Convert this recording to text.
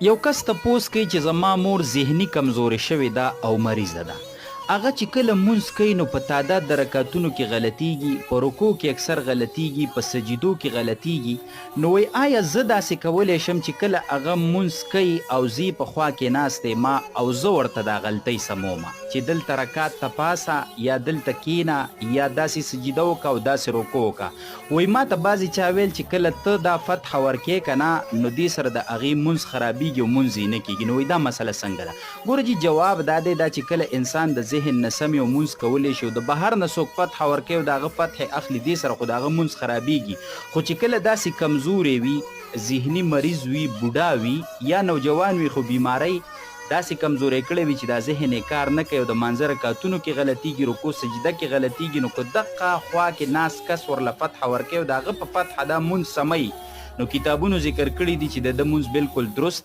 یو کس تپوس کوي چې زما مور ذهني کمزورې شوې ده او مریضه ده. هغه چې کله مونځ کوي نو په تعداد د رکعتونو کې غلطیږي، په رکوع کې اکثر غلطیږي، په سجدو کې غلطیږي. نو وایي آیا زه داسې کولی شم چې کله هغه مونځ کوي او زه په خوا کې ناست ما او زه ورته دا غلطۍ سمومه چې دلته رکعت ته پاسه یا دلته کینه یا داسې سجده وکړه او داسې رکوع وکړه. وایي ما ته بعضې چا ویل چې کله ته دا فتح ورکې که نه نو دې سره د هغې مونځ خرابیږي او مونځ یې نه کېږي. نو وایي دا مسله څنګه ده؟ ګوره جي جواب دا دی دا چې کله انسان د ذهن نه سم یو مونځ کولی شي او د بهر نه څوک فتح ورکوي او د هغه فتح اخلي دې سره خو د هغه مونځ خرابیږي. خو چې کله داسې کمزورې وي، ذهني مریض وي، بوډا وي یا نوجوان وي خو بیماری داسې کمزورې کړی وي چې دا ذهن یې کار نه کوي او د مانځه رکعتونو کې غلطیږي، رکوع سجده کې غلطیږي، نو که دقه خوا کې ناست کس ورله فتح ورکوي او د هغه په فتحه دا مونځ سموي نو کتابونو ذکر کړي دي چې د ده مونځ بالکل درست